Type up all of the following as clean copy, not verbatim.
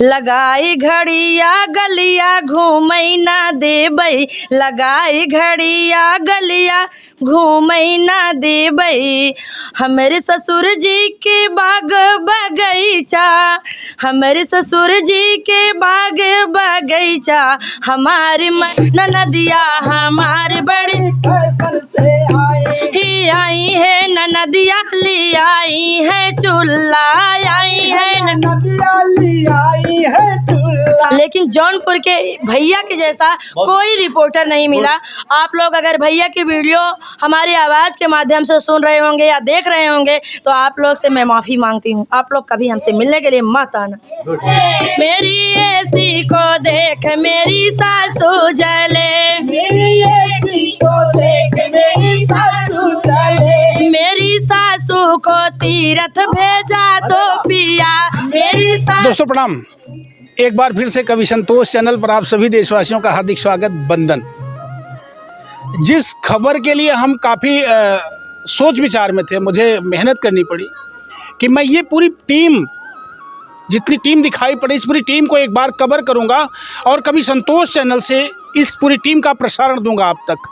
लगाई घड़िया गलिया घूमई ना देबई, लगाई घड़िया गलिया घूमई ना देबई। हमारे ससुर जी के बाग बगीचा, हमारे ससुर जी के बाग बगीचा, हमारी ननदिया हमारी बड़ी फैशन से आए ही आई है, ननदिया ली आई है चूल्हा, आई है नदिया ली आई है चूल्हा। लेकिन जौनपुर के भैया के जैसा कोई रिपोर्टर नहीं मिला। आप लोग अगर भैया की वीडियो हमारी आवाज़ के माध्यम से सुन रहे होंगे या देख रहे होंगे तो आप लोग से मैं माफ़ी मांगती हूँ। आप लोग कभी हमसे मिलने के लिए मत आना। मेरी ऐसी को देख मेरी सासू जले, मेरी ऐसी को देख मेरी सासू जले, मेरी सासू को तीरथ भेजा तो पिया, मेरी सासू। दोस्तों प्रणाम, एक बार फिर से कवि संतोष चैनल पर आप सभी देशवासियों का हार्दिक स्वागत, वंदन। जिस खबर के लिए हम काफ़ी सोच विचार में थे, मुझे मेहनत करनी पड़ी कि मैं ये पूरी टीम, जितनी टीम दिखाई पड़ी, इस पूरी टीम को एक बार कवर करूंगा और कवि संतोष चैनल से इस पूरी टीम का प्रसारण दूंगा आप तक।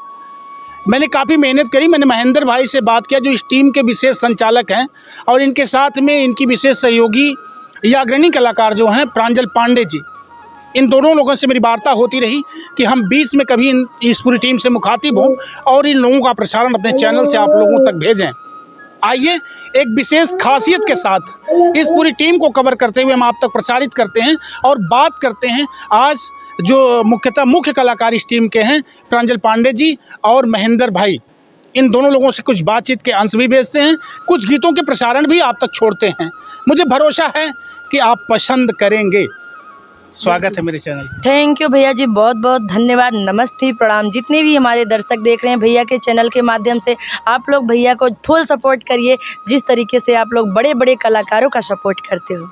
मैंने काफ़ी मेहनत करी। मैंने महेंद्र भाई से बात किया जो इस टीम के विशेष संचालक हैं, और इनके साथ में इनकी विशेष सहयोगी या अग्रणी कलाकार जो हैं प्रांजल पांडे जी। इन दोनों लोगों से मेरी वार्ता होती रही कि हम बीच में कभी इस पूरी टीम से मुखातिब हों और इन लोगों का प्रसारण अपने चैनल से आप लोगों तक भेजें। आइए एक विशेष खासियत के साथ इस पूरी टीम को कवर करते हुए हम आप तक प्रसारित करते हैं और बात करते हैं आज जो मुख्य कलाकार इस टीम के हैं प्रांजल पांडे जी और महेंद्र भाई। इन दोनों लोगों से कुछ बातचीत के अंश भी भेजते हैं, कुछ गीतों के प्रसारण भी आप तक छोड़ते हैं। मुझे भरोसा है कि आप पसंद करेंगे। स्वागत है मेरे चैनल। थैंक यू भैया जी, बहुत बहुत धन्यवाद, नमस्ते, प्रणाम। जितने भी हमारे दर्शक देख रहे हैं भैया के चैनल के माध्यम से, आप लोग भैया को फुल सपोर्ट करिए जिस तरीके से आप लोग बड़े बड़े कलाकारों का सपोर्ट करते हो।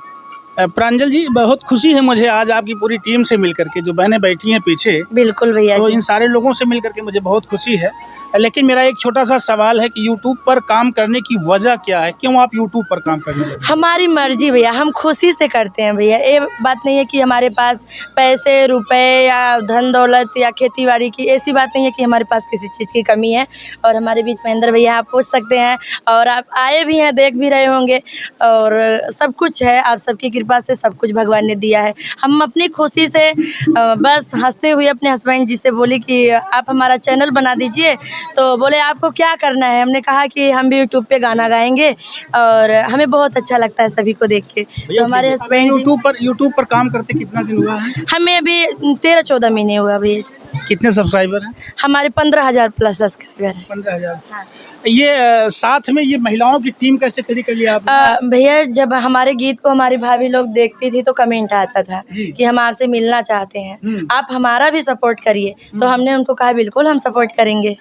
प्रांजल जी, बहुत खुशी है मुझे आज आपकी पूरी टीम से मिलकर के, जो बहनें बैठी हैं पीछे। बिल्कुल भैया तो जी, इन सारे लोगों से मिलकर के मुझे बहुत खुशी है। लेकिन मेरा एक छोटा सा सवाल है कि YouTube पर काम करने की वजह क्या है? क्यों आप YouTube पर काम करने लगे? हमारी मर्जी भैया, हम खुशी से करते हैं भैया। ये बात नहीं है कि हमारे पास पैसे रुपए या धन दौलत या खेती बाड़ी की, ऐसी बात नहीं है कि हमारे पास किसी चीज़ की कमी है। और हमारे बीच महेंद्र भैया आप पूछ सकते हैं, और आप आए भी हैं, देख भी रहे होंगे, और सब कुछ है। आप सबकी कृपा से सब कुछ भगवान ने दिया है। हम अपनी खुशी से बस हंसते हुए अपने हस्बैंड जी से बोले कि आप हमारा चैनल बना दीजिए। तो बोले आपको क्या करना है? हमने कहा कि हम भी यूट्यूब पे गाना गाएंगे और हमें बहुत अच्छा लगता है सभी को देख के। तो हमारे हस्बैंड यूट्यूब पर काम करते कितना दिन हुआ है? हमें अभी 13-14 महीने हुआ भैया जी। कितने सब्सक्राइबर हैं? हमारे 15,000 प्लस सब्सक्राइबर हैं। 15,000। हाँ। ये साथ में ये महिलाओं की टीम कैसे खड़ी कर लिया आपने? भैया जब हमारे गीत को हमारी भाभी लोग देखती थी तो कमेंट आता था कि हम आपसे मिलना चाहते हैं, आप हमारा भी सपोर्ट करिए। तो हमने उनको कहा बिल्कुल हम सपोर्ट करेंगे।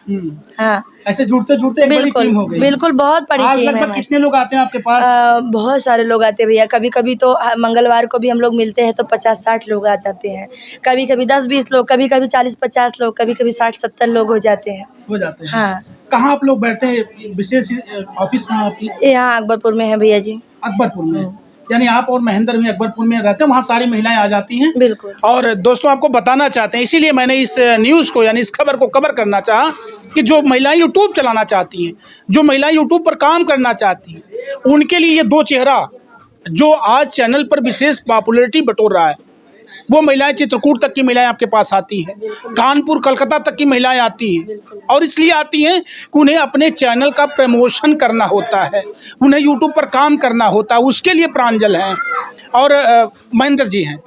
हाँ, ऐसे जुड़ते जुड़ते एक बड़ी टीम हो गई। बिल्कुल बहुत बड़ी आज टीम है लगभग हमारी। कितने लोग आते हैं आपके पास? बहुत सारे लोग आते हैं भैया। कभी कभी तो मंगलवार को भी हम लोग मिलते हैं तो 50-60 लोग आ जाते हैं। कभी कभी 10-20 लोग, कभी कभी 40-50 लोग, कभी कभी 60-70 लोग हो जाते हैं। हाँ। कहाँ आप लोग बैठते हैं? विशेष ऑफिस कहाँ आपकी? यहाँ अकबरपुर में है भैया जी। अकबरपुर में, यानी आप और महेंद्र भी अकबरपुर में रहते हैं, वहाँ सारी महिलाएं आ जाती हैं। बिल्कुल। और दोस्तों आपको बताना चाहते हैं, इसीलिए मैंने इस न्यूज़ को यानी इस खबर को कवर करना चाहा कि जो महिलाएं यूट्यूब चलाना चाहती हैं, जो महिलाएं यूट्यूब पर काम करना चाहती हैं, उनके लिए ये दो चेहरा जो आज चैनल पर विशेष पॉपुलैरिटी बटोर रहा है, वो महिलाएं चित्रकूट तक की महिलाएं आपके पास आती हैं, कानपुर कलकत्ता तक की महिलाएं आती हैं। और इसलिए आती हैं कि उन्हें अपने चैनल का प्रमोशन करना होता है, उन्हें यूट्यूब पर काम करना होता है। उसके लिए प्रांजल हैं और महेंद्र जी हैं।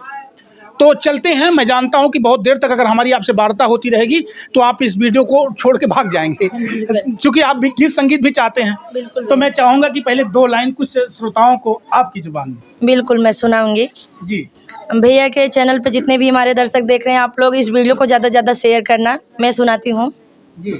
तो चलते हैं। मैं जानता हूं कि बहुत देर तक अगर हमारी आपसे वार्ता होती रहेगी तो आप इस वीडियो को छोड़ के भाग जाएंगे, क्योंकि आप भी गीत संगीत भी चाहते हैं। तो मैं चाहूँगा कि पहले 2 लाइन कुछ श्रोताओं को आपकी जुबान में। बिल्कुल मैं सुनाऊंगी जी। भैया के चैनल पे जितने भी हमारे दर्शक देख रहे हैं, आप लोग इस वीडियो को ज़्यादा से ज़्यादा शेयर करना। मैं सुनाती हूँ। जी।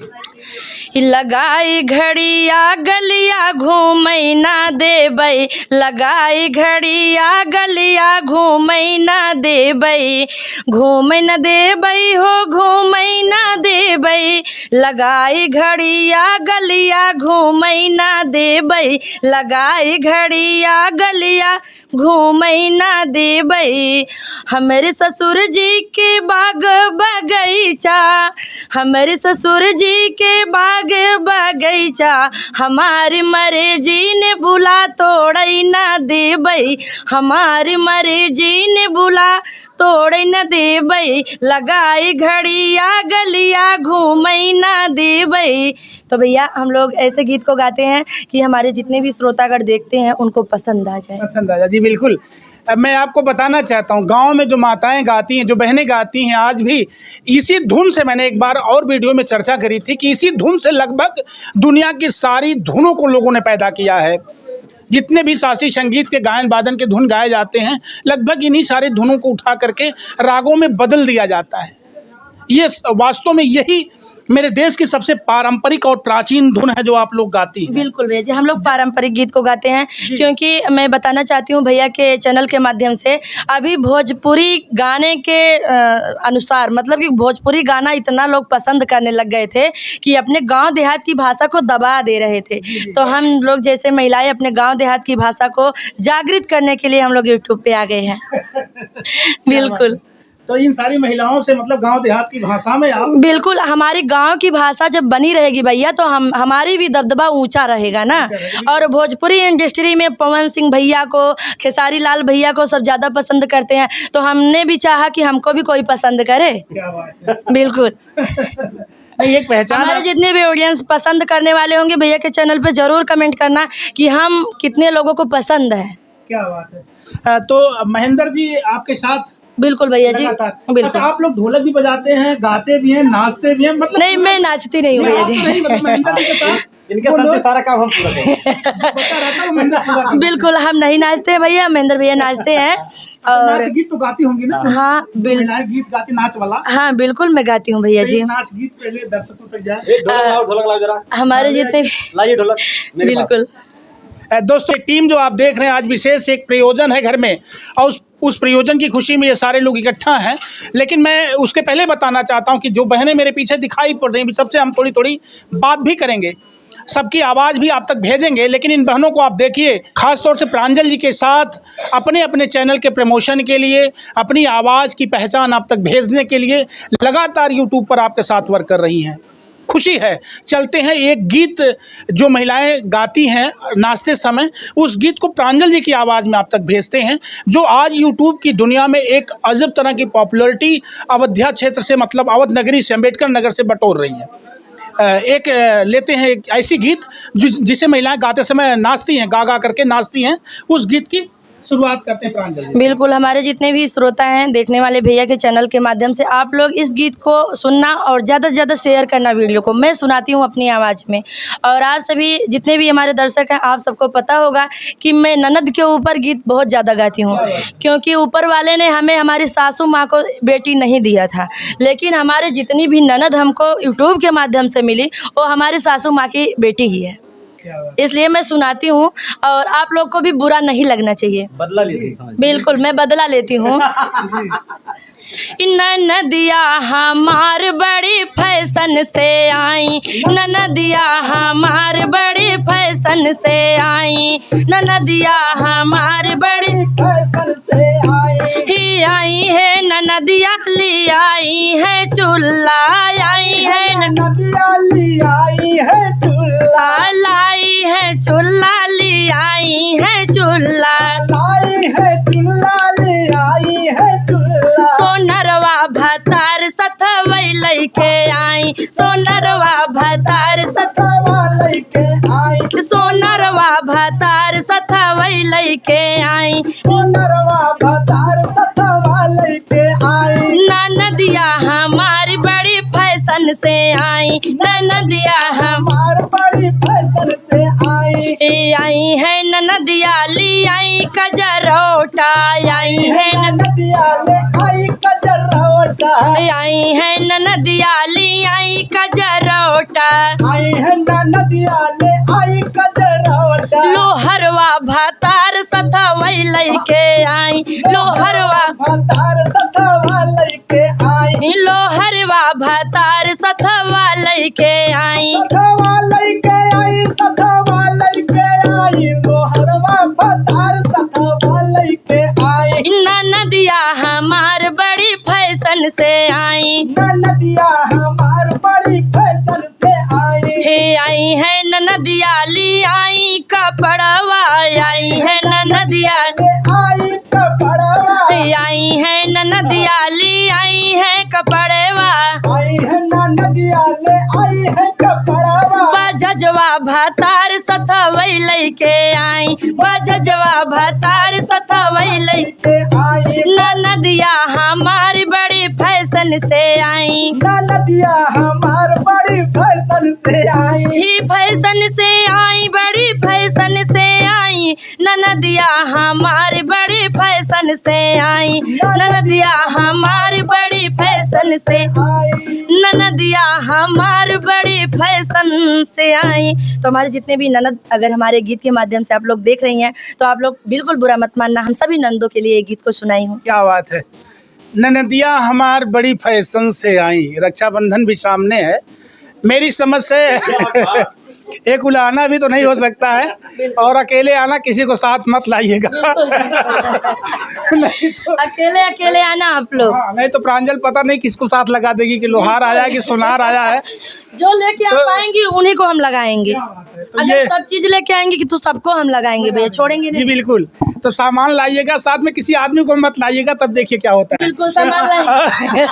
लगाई घड़िया गलिया घूमई ना देबई, लगाई घड़िया गलिया घूमई ना देबई, घूमई न देबई हो घूमई ना देबई, लगाई घड़िया गलिया घूमई ना देबई, लगाई घड़िया गलिया घूमई ना देबई। हमारे ससुर जी के बाग बगीचा, हमारे ससुर जी के बाग बगीचा, हमारे मरे जी ने बुला तोड़ई ना देबई, हमारे मरे जी ने बुला तोड़ई न देबई, लगाई घड़िया गलिया घूमई ना देबई। तो भैया हम लोग ऐसे गीत को गाते हैं कि हमारे जितने भी श्रोतागण देखते हैं उनको पसंद आ जाए। पसंद आ जाए जी, बिल्कुल। अब मैं आपको बताना चाहता हूँ, गांव में जो माताएं गाती हैं, जो बहनें गाती हैं, आज भी इसी धुन से, मैंने एक बार और वीडियो में चर्चा करी थी कि इसी धुन से लगभग दुनिया की सारी धुनों को लोगों ने पैदा किया है। जितने भी शास्त्रीय संगीत के गायन वादन के धुन गाए जाते हैं, लगभग इन्हीं सारी धुनों को उठा करके रागों में बदल दिया जाता है। ये वास्तव में यही मेरे देश की सबसे पारंपरिक और प्राचीन धुन है जो आप लोग गाती हैं। बिल्कुल भैया जी, हम लोग पारंपरिक गीत को गाते हैं, क्योंकि मैं बताना चाहती हूँ भैया के चैनल के माध्यम से, अभी भोजपुरी गाने के अनुसार, मतलब कि भोजपुरी गाना इतना लोग पसंद करने लग गए थे कि अपने गांव देहात की भाषा को दबा दे रहे थे। तो हम लोग जैसे महिलाएं अपने गांव देहात की भाषा को जागृत करने के लिए हम लोग यूट्यूब पे आ गए हैं। बिल्कुल। तो इन सारी महिलाओं से, मतलब गांव देहात की भाषा में आप, बिल्कुल, हमारी गांव की भाषा जब बनी रहेगी भैया तो हमारी भी दबदबा ऊंचा रहेगा ना। और भोजपुरी इंडस्ट्री में पवन सिंह भैया को, खेसारी लाल भैया को सब ज़्यादा पसंद करते हैं, तो हमने भी चाहा कि हमको भी कोई पसंद करे। क्या बात है। बिल्कुल। नहीं, एक पहचान हमारे जितने भी ऑडियंस पसंद करने वाले होंगे भैया के चैनल पे ज़रूर कमेंट करना कि हम कितने लोगों को पसंद है। क्या बात है। तो महेंद्र जी आपके साथ? बिल्कुल भैया जी, बिल्कुल। अच्छा, आप लोग ढोलक भी बजाते हैं, गाते भी हैं, नाचते भी हैं? मतलब नहीं, मैं नाचती नहीं हूँ भैया जी। नहीं, मतलब महेंद्र जी के साथ इनके साथ सारा काम हम पूरा करेंगे। पता रहता है महेंद्र पूरा करते हैं। बिल्कुल, हम नहीं नाचते भैया, महेंद्र भैया नाचते हैं। और नाच गीत तो गाती होंगी ना? हाँ बिल्कुल, महिलाएं गीत गाती, नाच वाला। हाँ बिल्कुल मैं गाती हूँ भैया जी। नाच गीत पहले दर्शकों तक जाए। ढोलक लाओ जरा, हमारे जितने भी, लाइए ढोलक। बिल्कुल। दोस्तों, एक टीम जो आप देख रहे हैं, आज विशेष एक प्रयोजन है घर में, और उस प्रयोजन की खुशी में ये सारे लोग इकट्ठा हैं। लेकिन मैं उसके पहले बताना चाहता हूं कि जो बहनें मेरे पीछे दिखाई पड़ रही हैं, सबसे हम थोड़ी थोड़ी बात भी करेंगे, सबकी आवाज़ भी आप तक भेजेंगे। लेकिन इन बहनों को आप देखिए, खास तौर से प्रांजल जी के साथ अपने अपने चैनल के प्रमोशन के लिए, अपनी आवाज़ की पहचान आप तक भेजने के लिए लगातार यूट्यूब पर आपके साथ वर्क कर रही हैं। खुशी है। चलते हैं, एक गीत जो महिलाएं गाती हैं नाचते समय, उस गीत को प्रांजल जी की आवाज़ में आप तक भेजते हैं, जो आज यूट्यूब की दुनिया में एक अजब तरह की पॉपुलैरिटी अयोध्या क्षेत्र से, मतलब अवध नगरी से, अम्बेडकर नगर से बटोर रही है। एक लेते हैं एक ऐसी गीत जिसे महिलाएं गाते समय नाचती हैं, गा गा करके नाचती हैं। उस गीत की शुरुआत करते हैं प्रांजल जी। बिल्कुल, हमारे जितने भी श्रोता हैं, देखने वाले भैया के चैनल के माध्यम से आप लोग इस गीत को सुनना और ज़्यादा से ज़्यादा शेयर करना वीडियो को। मैं सुनाती हूँ अपनी आवाज़ में, और आप सभी जितने भी हमारे दर्शक हैं, आप सबको पता होगा कि मैं ननद के ऊपर गीत बहुत ज़्यादा गाती हूँ, क्योंकि ऊपर वाले ने हमें हमारी सासू माँ को बेटी नहीं दिया था, लेकिन हमारे जितनी भी ननद हमको यूट्यूब के माध्यम से मिली, वो हमारी सासू माँ की बेटी ही है। इसलिए मैं सुनाती हूँ, और आप लोग को भी बुरा नहीं लगना चाहिए। बदला लेती समझ। बिल्कुल, मैं बदला लेती हूँ। ननदिया हमार बड़ी फैशन से आई, ननदिया हमार बड़ी फैशन से आई, ननदिया हमार बड़ी फैशन से आई है, ननदिया ली आई है चूल्हा, आई है नदिया ली आई है चूल्हा, लाई है चूल्हा, ली आई है चूल्हा, लाई है चूल्हा, ली आई है चूल्हा। सोनरवा भतार सथवई लइके आई, सोनरवा भतार सतवा लइके आई, सोनरवा भतार सथवई लइके आई, सोनरवा भतार सतवा लइके आई। ननदिया हमारी बड़ी फैशन से आई, ननदिया हमार बड़ी फैशन से आई है, ननदिया ली आई कजरोटा, आई है नदिया ले आई कजरौटा, आई है ननदिया ली आई कजरोटा, आई है नदिया ले आई कजरौटा, लोहरवा भातार सथवई लइके आई, लोहरवा भातार सथवा लइके आई, लोहरवा भातार सथवा लइके आई, सथवा लइके आई, सथवा लइके आई, लोहरवा भातार सथवा लइके आई, ननदिया हमार बड़ी फैशन से आई, नदिया हमार बड़ी फैशन से आई, हे आई है ननदिया ली आई कपड़वा, आई है ननदिया ले आई कपड़वा, आई है ननदिया ली आई है कपड़वा, आई है नदिया ले आई है कपड़वा, बजजवा भातार सथवई लइके आई, बजजवा भातार सथवई लइके लइके आई, ननदिया हमारी बड़ी फैशन से आई, नदिया हमार बड़ी फैशन से आई, ही फैशन से आई बड़ी फैशन से आई, ननदिया हमारी बड़ी फैशन से आई, ननदिया हमारी बड़ी फैशन से, आई, ननदिया हमारी बड़ी फैशन से आई। तो हमारे जितने भी ननद अगर हमारे गीत के माध्यम से आप लोग देख रही हैं तो आप लोग बिल्कुल बुरा मत मानना, हम सभी नंदों के लिए ये गीत को सुनाई हूँ। क्या बात है। ननदिया हमार बड़ी फैशन से आई, रक्षाबंधन भी सामने है, मेरी समझ से एक उलाना भी तो नहीं हो सकता है, और अकेले आना, किसी को साथ मत लाइएगा। नहीं तो अकेले अकेले आना आप लोग, हाँ, नहीं तो प्रांजल पता नहीं किसको साथ लगा देगी कि लोहार आया है कि सोनार आया है। जो लेके आप आएंगी उन्हीं को हम लगाएंगे। तो अगर ये सब चीज लेके आएंगे कि तो सबको हम लगाएंगे भैया, छोड़ेंगे जी नहीं। बिल्कुल, तो सामान लाइएगा साथ में, किसी आदमी को मत लाइएगा, तब देखिए क्या होता है। बिल्कुल सामान लाएंगे।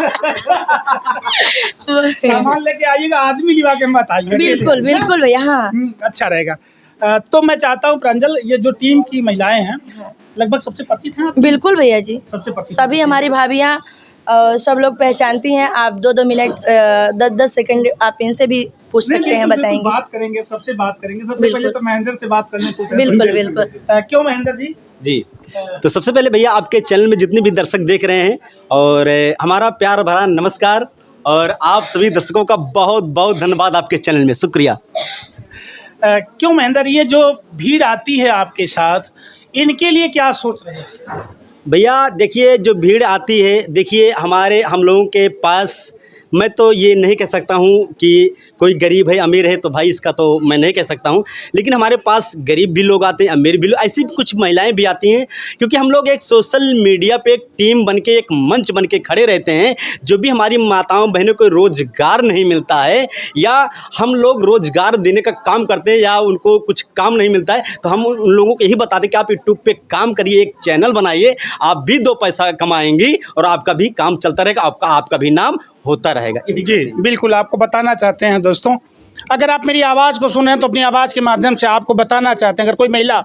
सामान लेके आइएगा, आदमी लिवा के मत आइएगा। बिल्कुल बिल्कुल भैया, हाँ अच्छा रहेगा। तो मैं चाहता हूँ प्रांजल, ये जो टीम की महिलाएं हैं लगभग सबसे परिचित हैं आप? बिल्कुल भैया जी, सबसे परिचित सभी हमारी भाभियाँ सब लोग पहचानती हैं। आप 2-2 मिनट 10-10 सेकंड आप इनसे भी पूछ नहीं, सकते हैं, बिल्कुल बताएंगे। बात करेंगे, सबसे बात करेंगे। सबसे बिल्कुल। पहले तो महेंद्र से बात करने सोच रहे हैं। बिल्कुल बिल्कुल। क्यों महेंद्र जी? जी, तो सबसे पहले भैया आपके चैनल में जितने भी दर्शक देख रहे हैं और हमारा प्यार भरा नमस्कार, और आप सभी दर्शकों का बहुत बहुत धन्यवाद आपके चैनल में, शुक्रिया। क्यों महेंद्र, ये जो भीड़ आती है आपके साथ, इनके लिए क्या सोच रहे हैं? भैया देखिए, जो भीड़ आती है, देखिए हम लोगों के पास, मैं तो ये नहीं कह सकता हूँ कि कोई गरीब है अमीर है, तो भाई इसका तो मैं नहीं कह सकता हूँ, लेकिन हमारे पास गरीब भी लोग आते हैं, अमीर भी लोग, ऐसी कुछ महिलाएं भी आती हैं, क्योंकि हम लोग एक सोशल मीडिया पे एक टीम बन के, एक मंच बन के खड़े रहते हैं। जो भी हमारी माताओं बहनों को रोज़गार नहीं मिलता है, या हम लोग रोज़गार देने का काम करते हैं, या उनको कुछ काम नहीं मिलता है, तो हम उन लोगों को यही बताते हैं कि आप यूट्यूब पे काम करिए, एक चैनल बनाइए, आप भी 2 पैसा कमाएंगी और आपका भी काम चलता रहेगा, आपका भी नाम होता रहेगा। जी बिल्कुल, आपको बताना चाहते हैं दोस्तों, अगर आप मेरी आवाज़ को सुने तो अपनी आवाज़ के माध्यम से आपको बताना चाहते हैं, अगर कोई महिला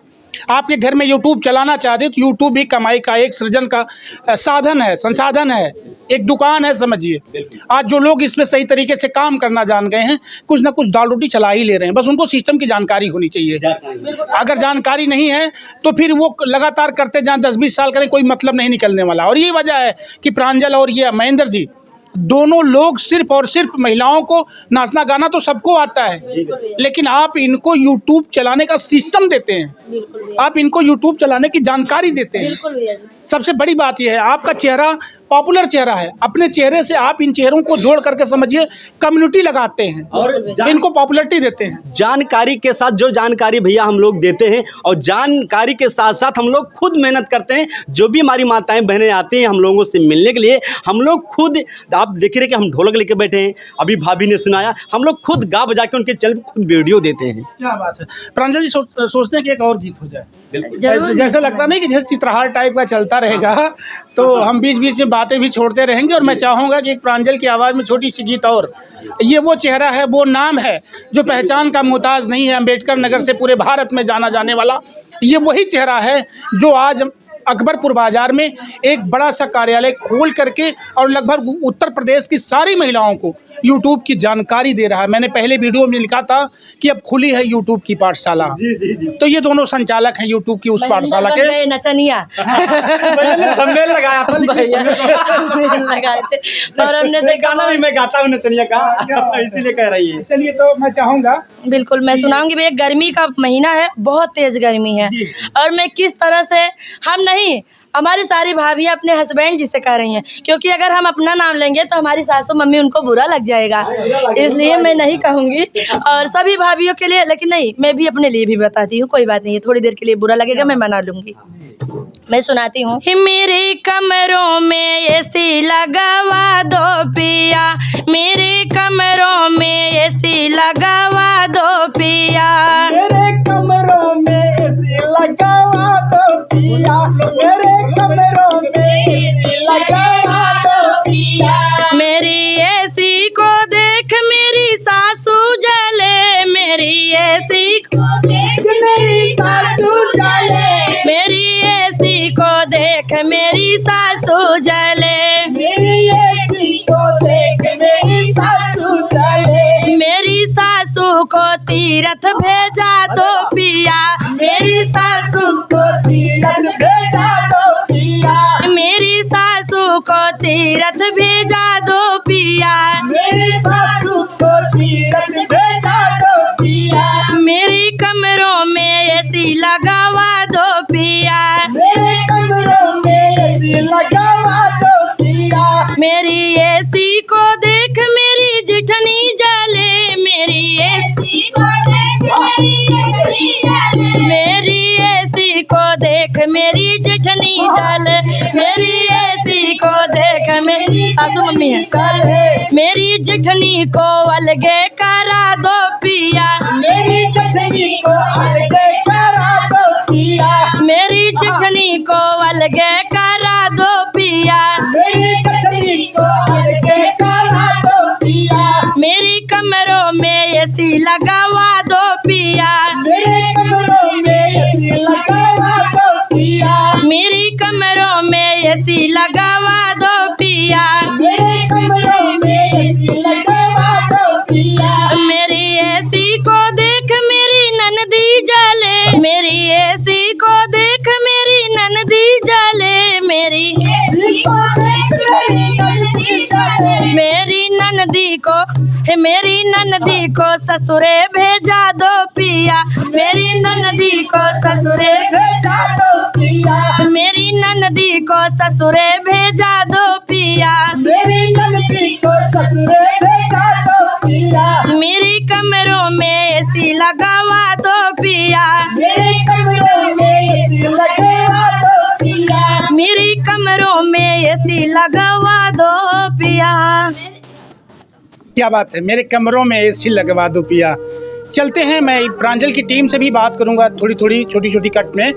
आपके घर में यूट्यूब चलाना चाहती है तो यूट्यूब भी कमाई का एक सृजन का साधन है, संसाधन है, एक दुकान है समझिए। आज जो लोग इसमें सही तरीके से काम करना जान गए हैं, कुछ ना कुछ दाल रोटी चला ही ले रहे हैं, बस उनको सिस्टम की जानकारी होनी चाहिए। अगर जानकारी नहीं है तो फिर वो लगातार करते जाएं, 10-20 साल करें, कोई मतलब नहीं निकलने वाला। और यही वजह है कि प्रांजल और ये महेंद्र जी दोनों लोग सिर्फ और सिर्फ महिलाओं को नाचना गाना तो सबको आता है, लेकिन आप इनको यूट्यूब चलाने का सिस्टम देते हैं, आप इनको यूट्यूब चलाने की जानकारी देते हैं। सबसे बड़ी बात यह है, आपका चेहरा पॉपुलर चेहरा है, अपने चेहरे से आप इन चेहरों को जोड़ करके समझिए कम्युनिटी लगाते हैं और इनको पॉपुलरिटी देते हैं। जानकारी के साथ जो जानकारी भैया हम लोग देते हैं, और जानकारी के साथ साथ हम लोग खुद मेहनत करते हैं। जो भी हमारी माताएं बहनें आती हैं हम लोगों से मिलने के लिए, हम लोग खुद, आप देख रहे कि हम ढोलक लेके बैठे हैं, अभी भाभी ने सुनाया, हम लोग खुद गा बजा के उनके चैनल खुद वीडियो देते हैं। क्या बात है। प्रांजल जी सोचते हैं कि एक और गीत हो जाए, जरूर। जैसे लगता नहीं कि जैसे चित्रहार टाइप का चलता रहेगा, तो हम बीच बीच में बातें भी छोड़ते रहेंगे। और मैं चाहूँगा कि एक प्रांजल की आवाज़ में छोटी सी गीत और, ये वो चेहरा है, वो नाम है जो पहचान का मोहताज नहीं है, अम्बेडकर नगर से पूरे भारत में जाना जाने वाला, ये वही चेहरा है जो आज अकबरपुर बाज़ार में एक बड़ा सा कार्यालय खोल करके और लगभग उत्तर प्रदेश की सारी महिलाओं को यूट्यूब की जानकारी दे रहा है। मैंने पहले वीडियो में लिखा था कि अब खुली है यूट्यूब की पाठशाला। तो ये दोनों संचालक हैं यूट्यूब की उस पाठशाला के। नचनिया थंबनेल लगाया था लगाए थे और हमने गाना भी मैं गाता हूँ नचनिया का, इसीलिए कह रही है। चलिए, तो मैं चाहूँगा बिल्कुल मैं सुनाऊंगी भैया। गर्मी का महीना है, बहुत तेज गर्मी है और मैं किस तरह से हम नहीं, हमारी सारी भाभियाँ अपने हस्बैंड जी से कह रही हैं, क्योंकि अगर हम अपना नाम लेंगे तो हमारी सासू मम्मी उनको बुरा लग जाएगा, इसलिए मैं नहीं कहूँगी। और सभी भाभियों के लिए, लेकिन नहीं, मैं भी अपने लिए भी बताती हूँ, कोई बात नहीं है, थोड़ी देर के लिए बुरा लगेगा, मैं मना लूँगी। मैं सुनाती हूँ। मेरे कमरों में एसी लगवा दो पिया, मेरे कमरों में एसी लगवा दो पिया, मेरे कमरों में एसी लगवा दो पिया, मेरे कमरों में एसी लगवा दो पिया। मेरी एसी को देख मेरी सासू जले, मेरी एसी को देख मेरी सासू जले, मेरी एसी को देख मेरी सासू जले, मेरी एसी को देख मेरी सासू जले। मेरी सासू को तीरथ भेजा दो पिया, मेरी सासू को तीरथ भेजा दो पिया, मेरी सासू को तीरथ भेजा दो पिया, मेरी सासू को तीरथ भेजा दो पिया। मेरी कमरों में एसी लगवा दो पिया, मेरे कमरों में एसी लगवा दो पिया, मेरी एसी को देख मेरी जिठनी जले, मेरी एसी को देख मेरी जिठनी जले, मेरी एसी को देख मेरी जिठनी जले, मेरी एसी को देख मेरी सासू मम्मी है, मेरी जिठनी को अलगे करा दो पिया, मेरी चटनी को अलगे करा दो पिया, मेरी जिठनी को अलगे करा दो पिया, मेरी चटनी को अलगे करा दो पिया। मेरी कमरों में एसी लगवा दो पिया, मेरे कमरों में एसी लगवा दो पिया, मेरी कमरों में एसी लगवा दो पिया, मेरे कमरों में एसी लगवा दो पिया। मेरी एसी को देख मेरी ननदी जले, मेरी एसी को देख मेरी ननदी जले, मेरी एसी को देख मेरी ननदी जले, मेरी ननदी को मेरी ननदी को ससुरे भेजा दो पिया, मेरी ननदी को ससुरे भेजा दो पिया, मेरी ननदी को ससुरे भेजा दो पिया, मेरी ननदी को ससुरे भेजा दो पिया, मेरी कमरों में एसी लगवा दो पिया, मेरे कमरों में एसी लगवा दो पिया, मेरी कमरों में एसी लगवा दो पिया। क्या बात है, मेरे कमरों में एसी लगवा दो पिया। चलते हैं, मैं प्रांजल की टीम से भी बात करूंगा थोड़ी थोड़ी छोटी छोटी कट में,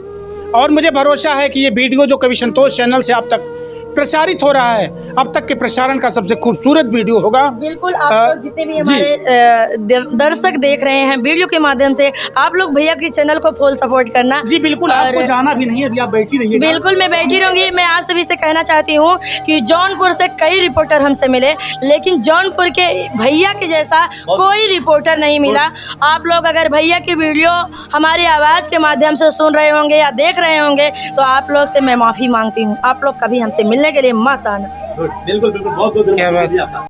और मुझे भरोसा है कि ये वीडियो जो कवि संतोष चैनल से आप तक प्रसारित हो रहा है, अब तक के प्रसारण का सबसे खूबसूरत वीडियो होगा। बिल्कुल, आप लोग जितने भी हमारे दर्शक देख रहे हैं वीडियो के माध्यम से, आप लोग भैया के चैनल को फुल सपोर्ट करना। जी बिल्कुल, आपको जाना भी नहीं है, अभी आप बैठी रहिए। बिल्कुल मैं बैठी रहूंगी। मैं आप सभी से कहना चाहती हूँ कि जौनपुर से कई रिपोर्टर हमसे मिले, लेकिन जौनपुर के भैया के जैसा कोई रिपोर्टर नहीं मिला। आप लोग अगर भैया की वीडियो हमारी आवाज़ के माध्यम से सुन रहे होंगे या देख रहे होंगे तो आप लोग से मैं माफ़ी मांगती हूँ। आप लोग कभी हमसे मिलने के लिए मत आना। बिल्कुल बिल्कुल, बहुत बहुत क्या बात है।